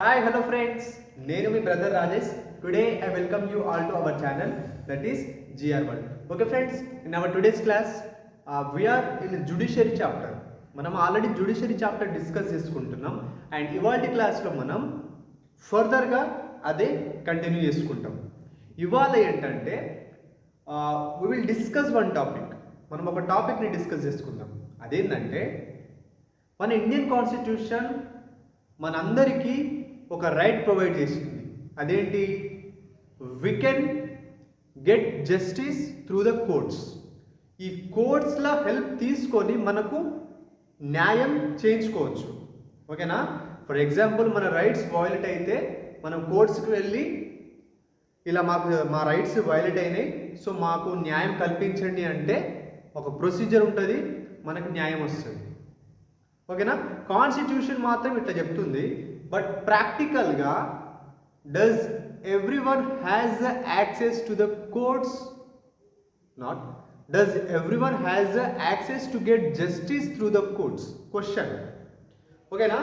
Hi, hello friends. Nenu mi brother Rajesh. Today I welcome you all to our channel, that is GR World. Okay friends, in our today's class, we are in the judiciary chapter. మనం already judiciary chapter discuss చేసుకుంటున్నాం and ఇవాల్టి క్లాస్లో మనం ఫర్దర్గా అదే continue చేసుకుంటాం. ఇవాళ ఏంటంటే we will discuss one topic. మనం ఒక టాపిక్ని డిస్కస్ చేసుకుందాం. అదేంటంటే మన ఇండియన్ కాన్స్టిట్యూషన్ మనందరికీ ఒక రైట్ ప్రొవైడ్ చేసింది. అదేంటి? We can get justice through the courts. ఈ కోర్ట్స్లో హెల్ప్ తీసుకొని మనకు న్యాయం చేయించుకోవచ్చు. ఓకేనా? ఫర్ ఎగ్జాంపుల్ మన రైట్స్ వయలేట్ అయితే మనం కోర్ట్స్కి వెళ్ళి ఇలా మా రైట్స్ వయలేట్ అయినాయి, సో మాకు న్యాయం కల్పించండి అంటే ఒక ప్రొసీజర్ ఉంటుంది, మనకు న్యాయం వస్తుంది. ఓకేనా? కాన్స్టిట్యూషన్ మాత్రం ఇట్లా చెప్తుంది. బట్ ప్రాక్టికల్గా does everyone has the access to the courts? Not. Does everyone has the access to get justice through the courts? Question. ఓకేనా?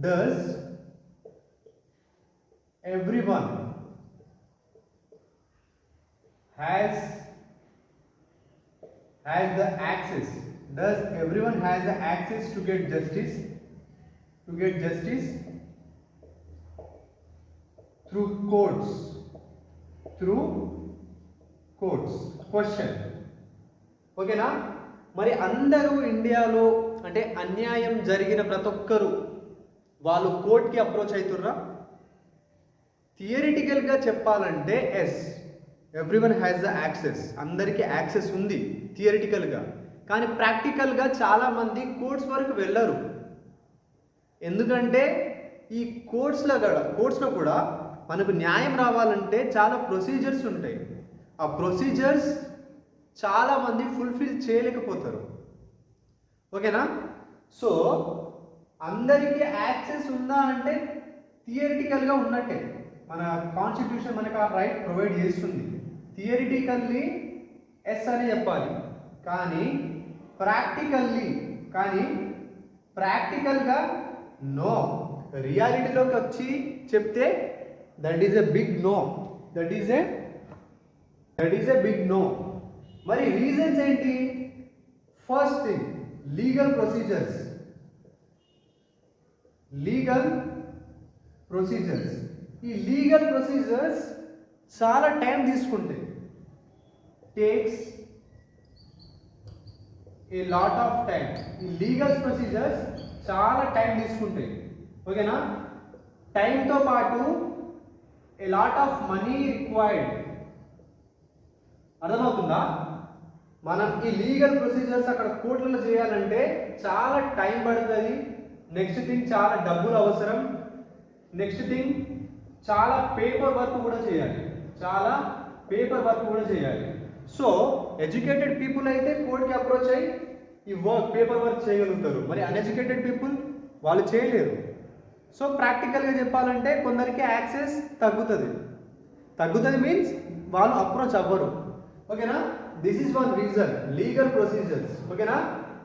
Does everyone has the access? Does everyone has the access to get justice? To get justice through courts? Through courts. Question. ఓకేనా? మరి అందరూ ఇండియాలో అంటే అన్యాయం జరిగిన ప్రతి ఒక్కరు వాళ్ళు కోర్ట్కి అప్రోచ్ అవుతుర్రా? థియరిటికల్గా చెప్పాలంటే yes, everyone has the access. అందరికీ యాక్సెస్ ఉంది థియరిటికల్గా. కానీ ప్రాక్టికల్గా చాలామంది కోర్ట్స్ వరకు వెళ్ళరు. ఎందుకంటే ఈ కోర్ట్స్లో కూడా మనకు న్యాయం రావాలంటే చాలా ప్రొసీజర్స్ ఉంటాయి. ఆ ప్రొసీజర్స్ చాలామంది ఫుల్ఫిల్ చేయలేకపోతారు. ఓకేనా? సో అందరికీ యాక్సెస్ ఉందా అంటే థియరిటికల్గా ఉన్నట్టే. మన కాన్స్టిట్యూషన్ మనకు ఆ రైట్ ప్రొవైడ్ చేస్తుంది. థియరిటికల్లీ ఎస్ అని చెప్పాలి, కానీ ప్రాక్టికల్గా నో. రియాలిటీలోకి వచ్చి చెప్తే that is a big no. That is a big no. మరి రీజన్స్ ఏంటి? First thing, legal procedures. ఈ లీగల్ ప్రొసీజర్స్ చాలా టైం తీసుకుంటాయి. Takes a lot of time. ఈ లీగల్ ప్రొసీజర్స్ చాలా టైం తీసుకుంటాయి. ఓకేనా? టైంతో పాటు a lot of money required. అర్థమవుతుందా? మనం ఈ లీగల్ ప్రొసీజర్స్ అక్కడ కోర్టులలో చేయాలంటే చాలా టైం పడుతుంది. నెక్స్ట్ థింగ్, చాలా డబ్బులు అవసరం. నెక్స్ట్ థింగ్, చాలా పేపర్ వర్క్ కూడా చేయాలి. సో ఎడ్యుకేటెడ్ పీపుల్ అయితే కోర్ట్కి అప్రోచ్ అయ్యి ఈ పేపర్ వర్క్ చేయగలుగుతారు. మరి అన్ఎడ్యుకేటెడ్ పీపుల్ వాళ్ళు చేయలేరు. సో ప్రాక్టికల్గా చెప్పాలంటే కొందరికి యాక్సెస్ తగ్గుతుంది మీన్స్ వాళ్ళు అప్రోచ్ అవ్వరు. ఓకేనా? This is one reason, legal procedures. ఓకేనా?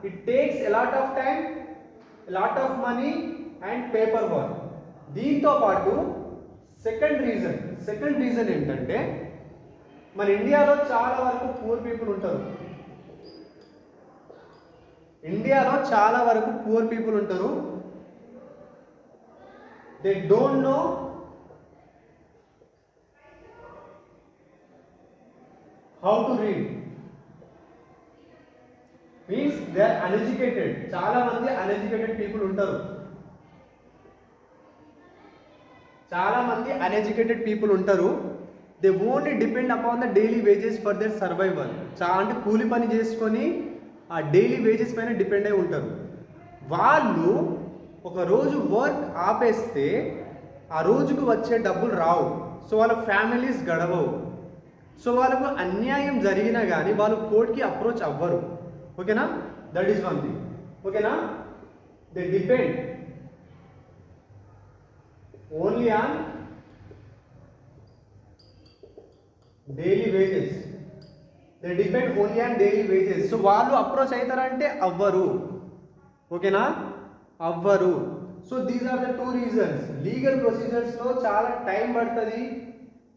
It takes a lot of time, a lot of money and paperwork. దీంతో పాటు సెకండ్ రీజన్ ఏంటంటే మన ఇండియాలో చాలా వరకు పూర్ పీపుల్ ఉంటారు. They don't know how to read. Means they are uneducated. చాలా మంది అన్ఎడ్యుకేటెడ్ పీపుల్ ఉంటారు. They only depend upon the daily wages for their survival. అంటే కూలి పని చేసుకొని ఆ డైలీ వేజెస్ పైన డిపెండ్ అయి ఉంటారు. వాళ్ళు ఒక రోజు వర్క్ ఆపేస్తే ఆ రోజుకు వచ్చే డబ్బులు రావు. సో వాళ్ళ ఫ్యామిలీస్ గడవవు. సో వాళ్ళకు అన్యాయం జరిగినా కానీ వాళ్ళు కోర్ట్కి అప్రోచ్ అవ్వరు. ఓకేనా? That is one thing. ఓకేనా? They depend only on daily wages. So వాళ్ళు అప్రోచ్ అవుతారంటే అవ్వరు. ఓకేనా? అవ్వరు. So these are the 2 reasons. Legal ప్రొసీజర్స్లో చాలా టైం పడుతుంది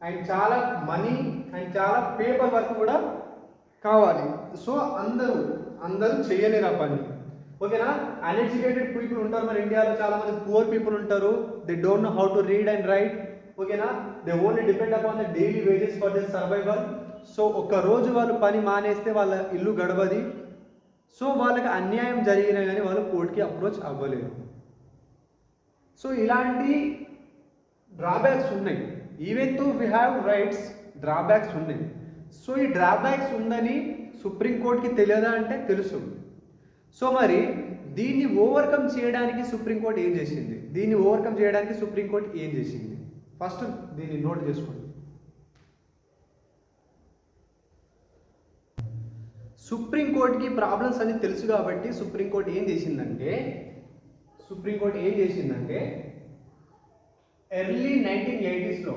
అండ్ చాలా మనీ అండ్ చాలా పేపర్ వర్క్ కూడా కావాలి. సో అందరూ చేయలేరు ఆ పని. ఓకేనా? అన్ఎడ్యుకేటెడ్ పీపుల్ ఉంటారు మన ఇండియాలో, చాలా మంది పువర్ పీపుల్ ఉంటారు. They don't know how to read and write. ఓకేనా? They only depend upon the daily wages for the survival. So ఒక రోజు వాళ్ళు పని మానేస్తే వాళ్ళ ఇల్లు గడవది. సో వాళ్ళకి అన్యాయం జరిగినా కానీ వాళ్ళు కోర్టుకి అప్రోచ్ అవ్వలేరు. సో ఇలాంటి డ్రాబ్యాక్స్ ఉన్నాయి. ఈవెన్ తో వీ హ్యావ్ రైట్స్, డ్రాబ్యాక్స్ ఉన్నాయి. సో ఈ డ్రాబ్యాక్స్ ఉందని సుప్రీంకోర్టుకి తెలియదా అంటే తెలుసు. సో మరి దీన్ని ఓవర్కమ్ చేయడానికి సుప్రీంకోర్టు ఏం చేసింది? ఫస్ట్ దీన్ని నోట్ చేసుకోండి. సుప్రీంకోర్టుకి ప్రాబ్లమ్స్ అని తెలుసు కాబట్టి సుప్రీంకోర్టు ఏం చేసిందంటే ఎర్లీ 1980స్లో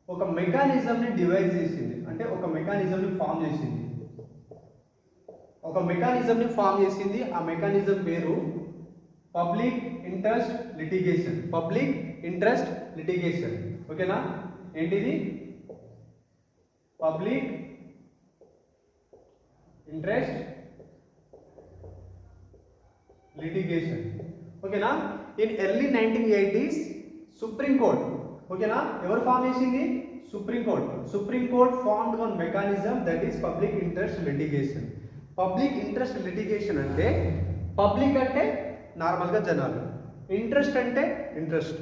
ఒక మెకానిజంని డివైజ్ చేసింది. అంటే ఒక మెకానిజంని ఫామ్ చేసింది. ఆ మెకానిజం పేరు పబ్లిక్ ఇంట్రెస్ట్ లిటిగేషన్. ఓకేనా? ఏంటిది? Public interest litigation. ఓకేనా? ఇన్ ఎర్లీ 1980s సుప్రీంకోర్టు, ఓకేనా, ఎవరు ఫామ్ చేసింది? Supreme court formed one mechanism that is public interest litigation. Public interest litigation అంటే పబ్లిక్ అంటే నార్మల్గా జనాలు, ఇంట్రెస్ట్ అంటే ఇంట్రెస్ట్,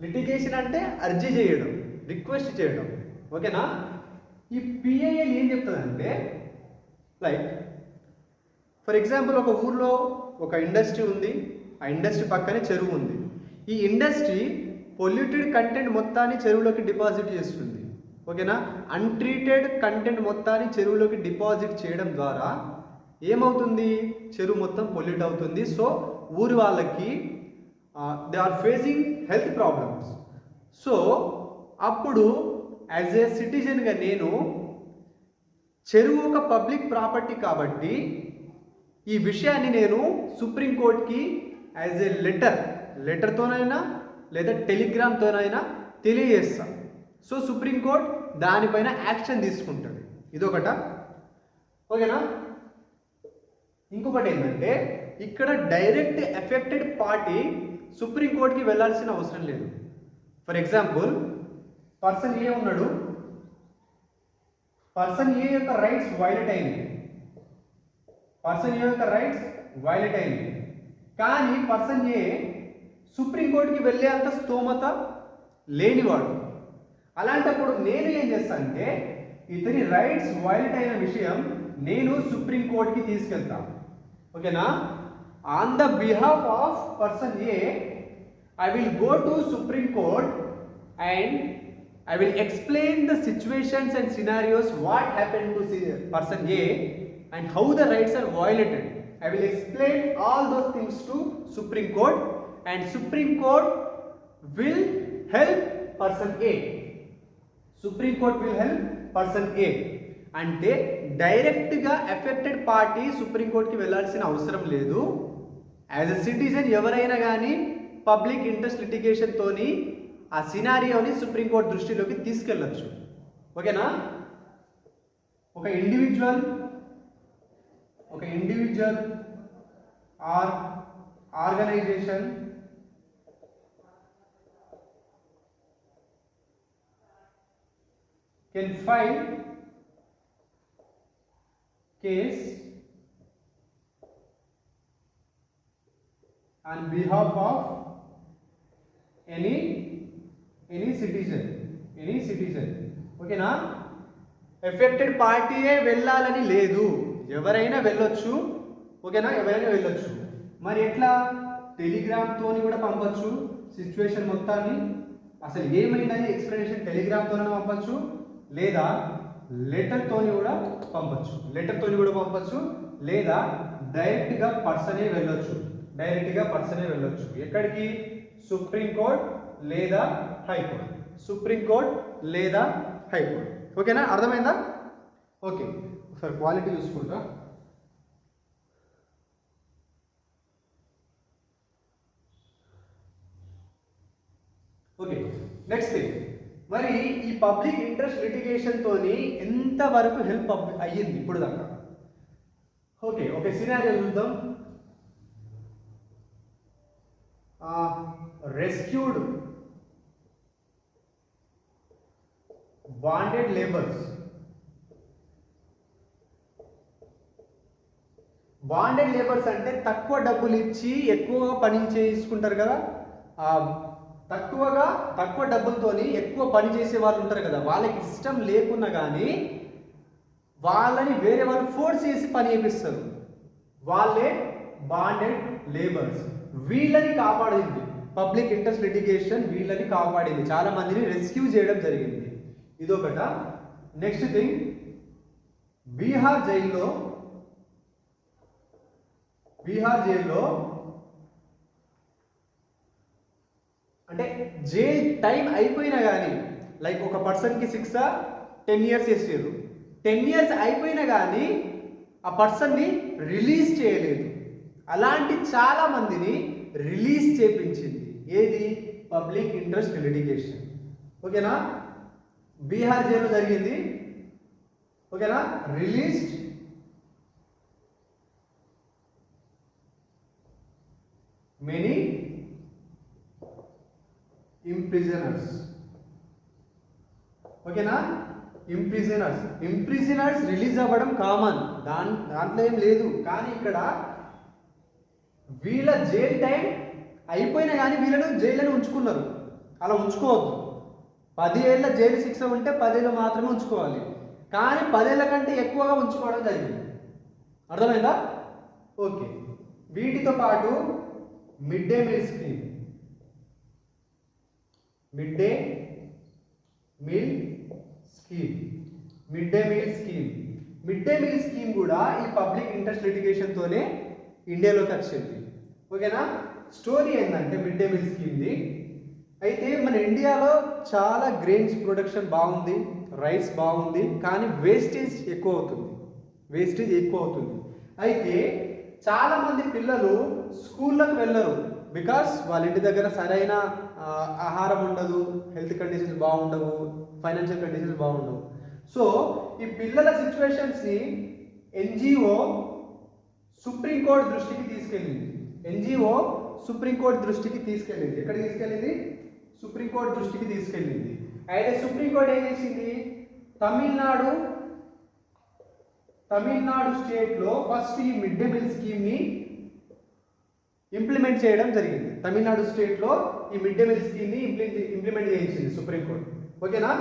లిటిగేషన్ అంటే అర్జీ చేయడం, రిక్వెస్ట్ చేయడం. ఓకేనా? ఈ పిఐఎల్ ఏం చెప్తుందంటే, లైక్ ఫర్ ఎగ్జాంపుల్ ఒక ఊర్లో ఒక ఇండస్ట్రీ ఉంది, ఆ ఇండస్ట్రీ పక్కనే చెరువు ఉంది. ఈ ఇండస్ట్రీ పొల్యూటెడ్ కంటెంట్ మొత్తాన్ని చెరువులోకి డిపాజిట్ చేస్తుంది. ఓకేనా? అన్ట్రీటెడ్ కంటెంట్ మొత్తాన్ని చెరువులోకి డిపాజిట్ చేయడం ద్వారా ఏమవుతుంది? చెరువు మొత్తం పొల్యూట్ అవుతుంది. సో ఊరి వాళ్ళకి they are facing health problems. So అప్పుడు యాజ్ ఏ సిటిజన్గా నేను, చెరువు ఒక పబ్లిక్ ప్రాపర్టీ కాబట్టి ఈ విషయాన్ని నేను సుప్రీంకోర్టుకి యాజ్ ఏ లెటర్తోనైనా లేదా టెలిగ్రామ్తోనైనా తెలియజేస్తాను. సో సుప్రీంకోర్టు దానిపైన యాక్షన్ తీసుకుంటుంది. ఇదొకట. ఓకేనా? ఇంకొకటి ఏంటంటే, ఇక్కడ డైరెక్ట్ ఎఫెక్టెడ్ పార్టీ సుప్రీంకోర్టుకి వెళ్ళాల్సిన అవసరం లేదు. ఫర్ ఎగ్జాంపుల్, పర్సన్ ఏ ఉన్నాడు, పర్సన్ ఏ యొక్క రైట్స్ వైలేట్ అయింది, కానీ పర్సన్ ఏ సుప్రీంకోర్టుకి వెళ్ళే అంత స్తోమత లేనివాడు. అలాంటప్పుడు నేను ఏం చేస్తానంటే, ఇతని రైట్స్ వైలేట్ అయిన విషయం నేను సుప్రీంకోర్టుకి తీసుకెళ్తాను. ఓకేనా? On the behalf of person A I will go to Supreme Court and I will explain the situations and scenarios what happened to person A and how the rights are violated. I will explain all those things to Supreme Court and Supreme Court will help person A. అంటే డైరెక్ట్గా affected party సుప్రీంకోర్టుకి వెళ్ళాల్సిన అవసరం లేదు. As a citizen ఎవరైనా కానీ public interest litigation తోని ఆ సినారియోని సుప్రీంకోర్టు దృష్టిలోకి తీసుకెళ్ళచ్చు. ఓకేనా? ఒక individual or organisation can file case on behalf of any citizen. ఓకేనా? ఎఫెక్టెడ్ పార్టీయే వెళ్ళాలని లేదు, ఎవరైనా వెళ్ళొచ్చు. ఓకేనా? ఎవరైనా వెళ్ళొచ్చు. మరి ఎట్లా? టెలిగ్రామ్తోని కూడా పంపచ్చు సిచ్యువేషన్ మొత్తాన్ని, అసలు ఏమైందని ఎక్స్ప్లెనేషన్ టెలిగ్రామ్తోనే పంపచ్చు, లేదా లెటర్తోని కూడా పంపచ్చు, లేదా డైరెక్ట్గా పర్సనే వెళ్ళొచ్చు. ఎక్కడికి? సుప్రీంకోర్టు లేదా హైకోర్టు. ఓకేనా? అర్థమైందా? ఓకే, ఒకసారి క్వాలిటీ చూసుకుంటా. నెక్స్ట్ థింగ్, మరి ఈ పబ్లిక్ ఇంట్రెస్ట్ లిటిగేషన్ తోని ఎంత వరకు హెల్ప్ అయ్యింది ఇప్పుడు దాకా? ఓకే, ఒక సినారియో చూద్దాం. Rescued bonded labours. Bonded labours అంటే తక్కువ డబ్బులు ఇచ్చి ఎక్కువగా పని చేసుకుంటారు కదా, తక్కువ డబ్బులతోని ఎక్కువ పని చేసే వాళ్ళు ఉంటారు కదా, వాళ్ళకి ఇష్టం లేకున్నా కానీ వాళ్ళని వేరే వాళ్ళు ఫోర్స్ చేసి పని చేపిస్తారు. వాళ్ళే బాండెడ్ లేబర్స్. వీళ్ళని కాపాడింది పబ్లిక్ ఇంట్రెస్ట్ లిటిగేషన్, వీళ్ళని కాపాడింది, చాలా మందిని రెస్క్యూ చేయడం జరిగింది. ఇదొకట. నెక్స్ట్ థింగ్, బీహార్ జైల్లో అంటే జైల్ టైం అయిపోయినా కానీ, లైక్ ఒక పర్సన్కి శిక్ష 10 years చేసారు, 10 years అయిపోయినా కానీ ఆ పర్సన్ని రిలీజ్ చేయలేదు. అలాంటి చాలా మందిని రిలీజ్ చేపించింది ఏది? Public interest litigation. ఓకేనా? బీహార్ జైల్లో జరిగింది. ఓకేనా? Released many imprisoners. ఓకేనా? ఇంప్రిజనర్స్ రిలీజ్ అవ్వడం కామన్, దాంట్లో ఏం లేదు. కానీ ఇక్కడ వీళ్ళ జైల్ టైం అయిపోయినా కానీ వీళ్ళను జైల్లోనే ఉంచుకున్నారు. అలా ఉంచుకోవద్దు. 10 ఏళ్ళ జైలు శిక్ష ఉంటే 10 ఏళ్ళు మాత్రమే ఉంచుకోవాలి, కానీ 10 ఏళ్ళ కంటే ఎక్కువగా ఉంచుకోవడం జరిగింది. అర్థమైందా? ఓకే. వీటితో పాటు mid day meal scheme, mid day meal scheme కూడా ఈ పబ్లిక్ ఇంట్రెస్ట్ లిటిగేషన్ తోనే ఇండియాలోకి వచ్చింది. ఓకేనా? స్టోరీ ఏంటంటే మిడ్ డే మీల్ స్కీమ్ది, అయితే మన ఇండియాలో చాలా గ్రెయిన్స్ ప్రొడక్షన్ బాగుంది, రైస్ బాగుంది, కానీ వేస్టేజ్ ఎక్కువ అవుతుంది. అయితే చాలా మంది పిల్లలు స్కూళ్ళకు వెళ్ళరు, బికాస్ వాళ్ళ ఇంటి దగ్గర సరైన ఆహారం ఉండదు, హెల్త్ కండిషన్స్ బాగుండవు, ఫైనాన్షియల్ కండిషన్స్ బాగుండవు. సో ఈ పిల్లల సిచ్యువేషన్స్ని ఎన్జిఓ సుప్రీంకోర్టు దృష్టికి తీసుకెళ్ళింది. ఎక్కడ తీసుకెళ్ళింది? సుప్రీంకోర్టు దృష్టికి తీసుకెళ్ళింది. అయితే సుప్రీంకోర్టు ఏం చేసింది? తమిళనాడు స్టేట్లో ఫస్ట్ ఈ మిడ్ డే మీల్ స్కీమ్ని ఇంప్లిమెంట్ చేయడం జరిగింది. తమిళనాడు స్టేట్లో ఈ మిడ్ డే మీల్ స్కీమ్ని ఇంప్లిమెంట్ చేయించింది సుప్రీంకోర్టు. ఓకేనా?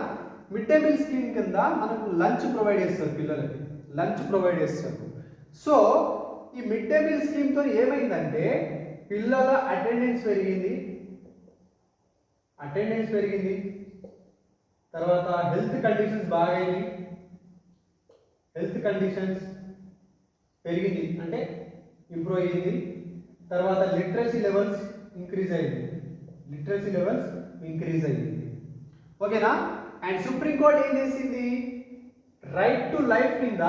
మిడ్ డే మీల్ స్కీమ్ కింద మనకు లంచ్ ప్రొవైడ్ చేస్తారు, పిల్లలకి లంచ్ ప్రొవైడ్ చేస్తారు. సో ఈ మిడ్ డే మీల్ స్కీమ్తో ఏమైందంటే పిల్లల అటెండెన్స్ పెరిగింది, తర్వాత హెల్త్ కండిషన్స్ బాగైంది, అంటే ఇంప్రూవ్ అయ్యింది. తర్వాత లిటరసీ లెవెల్స్ ఇంక్రీజ్ అయ్యింది. ఓకేనా? అండ్ సుప్రీంకోర్టు ఏం చేసింది? రైట్ టు లైఫ్ కింద,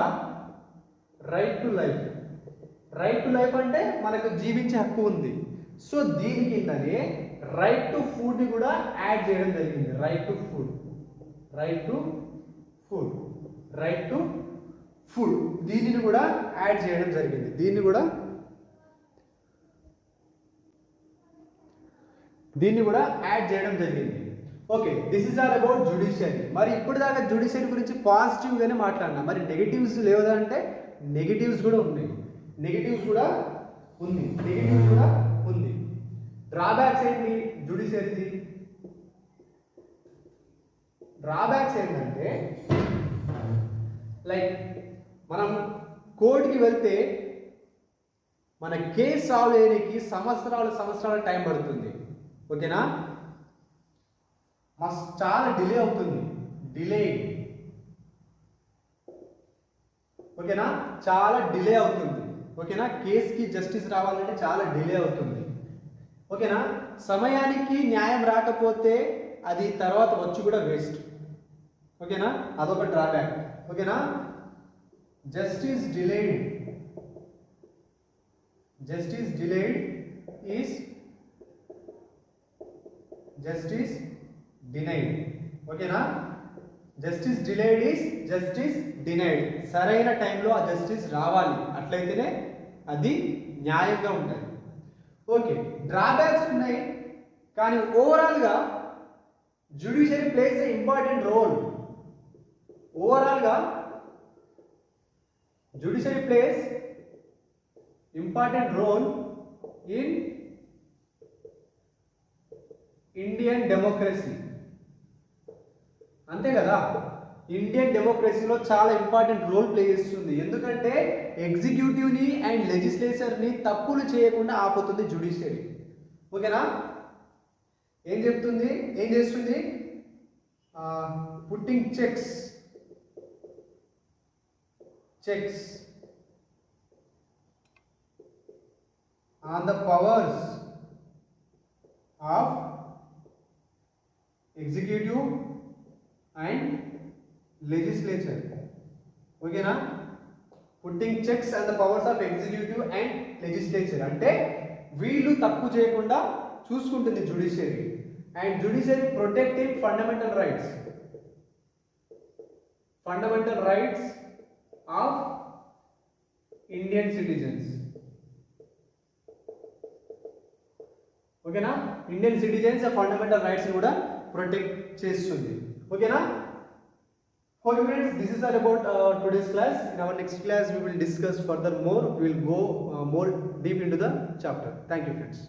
రైట్ టు లైఫ్ అంటే మనకు జీవించే హక్కు ఉంది. సో దీని కిందనే రైట్ టు ఫుడ్ కూడా యాడ్ చేయడం జరిగింది. రైట్ టు ఫుడ్ దీనిని కూడా యాడ్ చేయడం జరిగింది. Okay, this is all about judiciary. మరి ఇప్పుడు దాకా జ్యుడిషియరీ గురించి పాజిటివ్గానే మాట్లాడినా, మరి నెగిటివ్స్ లేవదా అంటే నెగిటివ్స్ కూడా ఉంది. డ్రాబ్యాక్స్ ఏంటి జ్యుడిషియరీది? డ్రాబ్యాక్స్ ఏంటంటే లైక్ మనం కోర్టుకి వెళ్తే మన కేసు సాల్వ్ చేయడానికి సంవత్సరాల టైం పడుతుంది. ఓకేనా? చాలా డిలే అవుతుంది. ఓకేనా? చాలా డిలే అవుతుంది. ఓకేనా? కేసుకి జస్టిస్ రావాలంటే చాలా డిలే అవుతుంది. ఓకేనా? సమయానికి న్యాయం రాకపోతే అది తర్వాత వచ్చి కూడా వేస్ట్. ఓకేనా? అదొక డ్రాబ్యాక్. ఓకేనా? Justice delayed is justice denied. ఓకేనా, justice delayed is justice denied. సరైన టైంలో ఆ జస్టిస్ రావాలి, అట్లయితేనే అది న్యాయంగా ఉంటుంది. ఓకే, డ్రాబ్యాక్స్ ఉన్నాయి, కానీ ఓవరాల్గా judiciary places a important role. ఓవరాల్గా judiciary places important role in Indian democracy. అంతే కదా, ఇండియన్ డెమోక్రసీలో చాలా ఇంపార్టెంట్ రోల్ ప్లే చేస్తుంది. ఎందుకంటే ఎగ్జిక్యూటివ్ని అండ్ లెజిస్లేచర్ని తప్పులు చేయకుండా ఆపుతుంది జ్యుడిషియరీ. ఓకేనా, ఏం చేస్తుంది, putting checks on the powers of executive and legislature. ఓకేనా, putting checks and the powers of executive and legislature అంటే వీళ్ళు తప్పు చేయకుండా చూసుకుంటుంది judiciary. And judiciary protecting fundamental rights of Indian citizens. ఓకేనా, ఇండియన్ సిటిజన్స్ ఫండమెంటల్ రైట్స్ కూడా protect చేస్తుంది. ఓకేనా. Okay friends, this is all about today's class. In our next class we will discuss further more. We will go more deep into the chapter. Thank you friends.